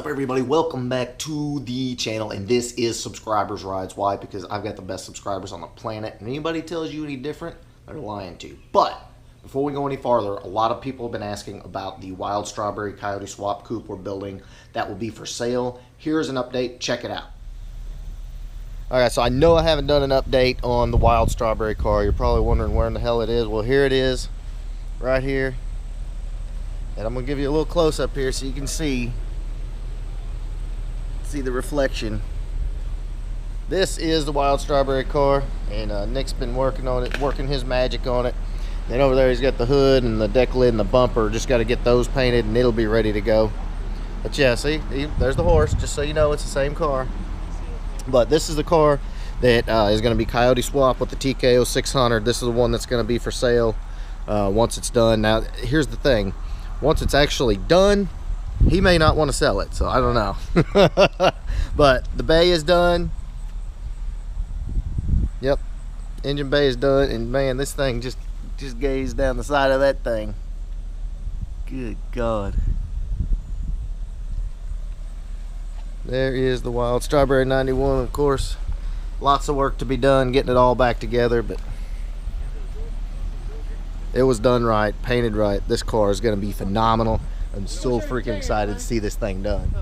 up, everybody? Welcome back to the channel, and this is Subscribers Rides. Why? Because I've got the best subscribers on the planet, and anybody tells you any different, they're lying to you. But before we go any farther, a lot of people have been asking about the Wild Strawberry Coyote Swap Coop we're building that will be for sale. Here's an update. Check it out. Alright, so I know I haven't done an update on the Wild Strawberry car. You're probably wondering where in the hell it is. Well, here it is, right here. And I'm going to give you a little close-up here so you can see the reflection. This is the Wild Strawberry car, and Nick's been working on it, working his magic on it. Then over there he's got the hood and the deck lid and the bumper. Just got to get those painted and it'll be ready to go. But yeah, see, there's the horse, just so you know it's the same car. But this is the car that is going to be Coyote Swap with the TKO 600. This is the one that's going to be for sale once it's done. Now, here's the thing. Once it's actually done, he may not want to sell it, so I don't know. But the bay is done. Yep, engine bay is done, and man, this thing just gazed down the side of that thing. Good God. There is the Wild Strawberry 91. Of course, lots of work to be done getting it all back together, but it was done right, painted right. This car is going to be phenomenal. I'm so freaking excited to see this thing done.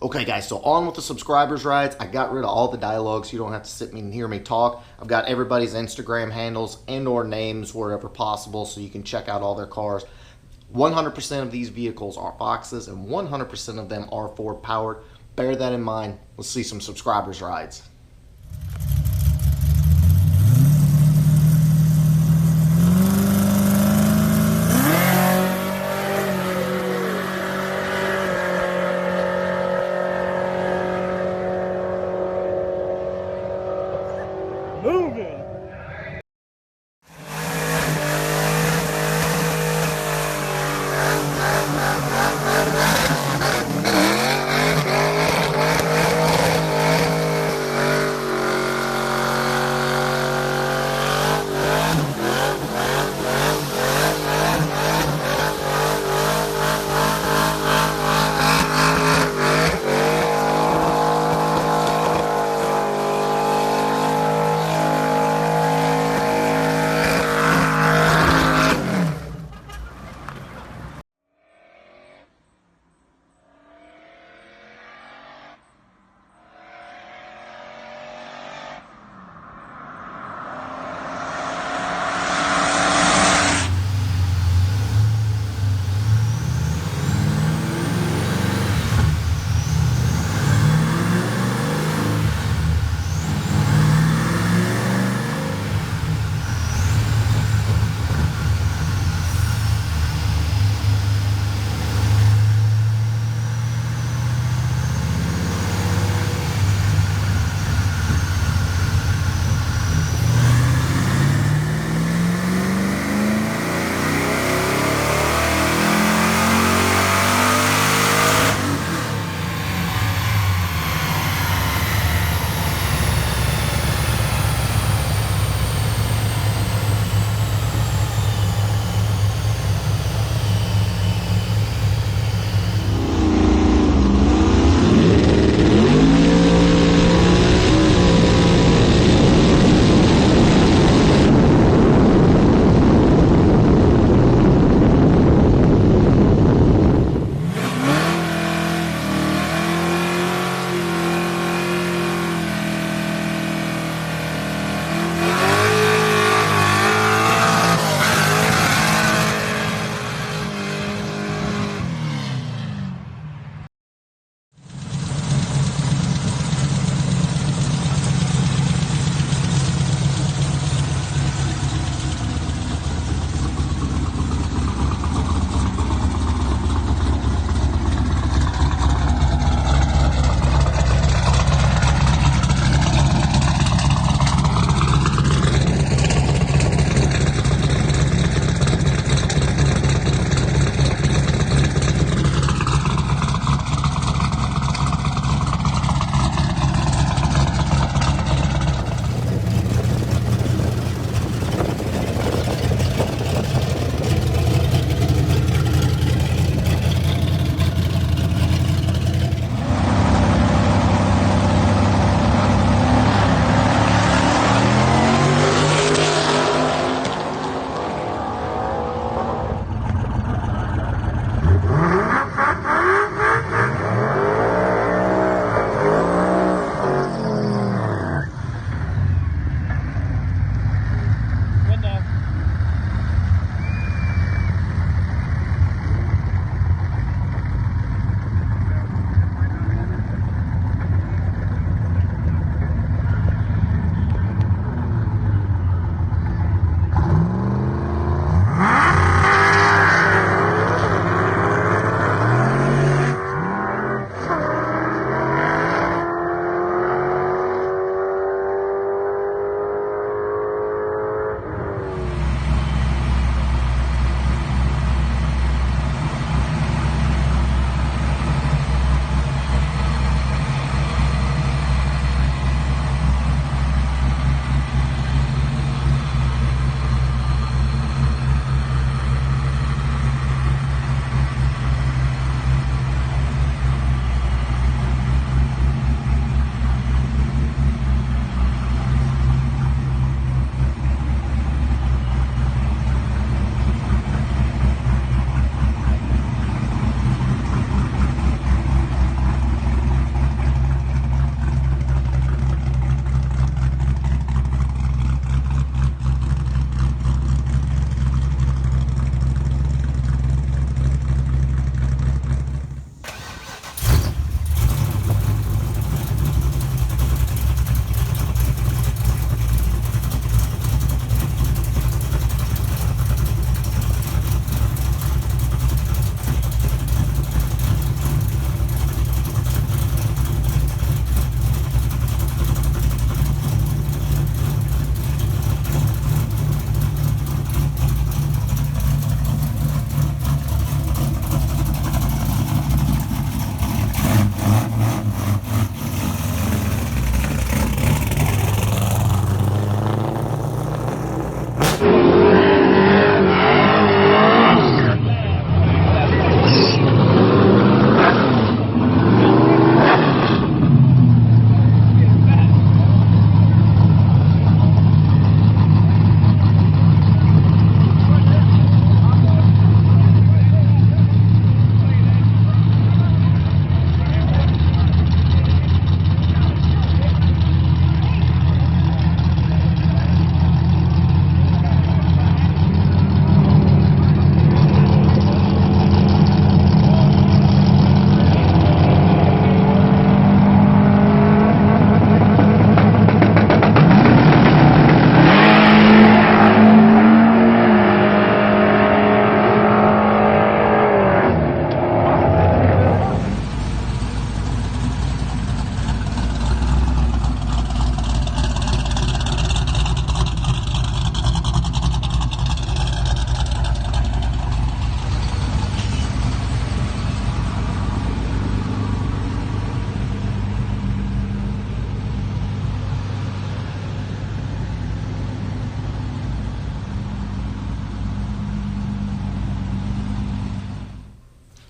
Okay, guys, so on with the subscribers rides. I got rid of all the dialogue so you don't have to sit and hear me talk. I've got everybody's Instagram handles and or names wherever possible so you can check out all their cars. 100% of these vehicles are Foxes and 100% of them are Ford powered. Bear that in mind. Let's see some subscribers rides. Moving.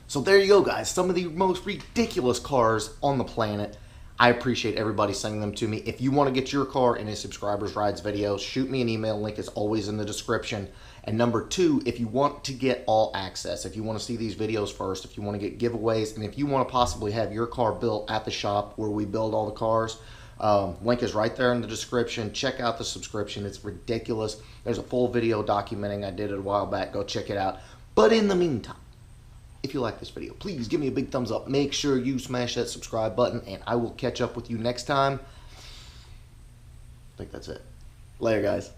So there you go, guys. Some of the most ridiculous cars on the planet. I appreciate everybody sending them to me. If you want to get your car in a Subscribers Rides video, shoot me an email. Link is always in the description. And number two, if you want to get all access, if you want to see these videos first, if you want to get giveaways, and if you want to possibly have your car built at the shop where we build all the cars, link is right there in the description. Check out the subscription. It's ridiculous. There's a full video documenting. I did it a while back. Go check it out. But in the meantime, if you like this video, please give me a big thumbs up. Make sure you smash that subscribe button, and I will catch up with you next time. I think that's it. Later, guys.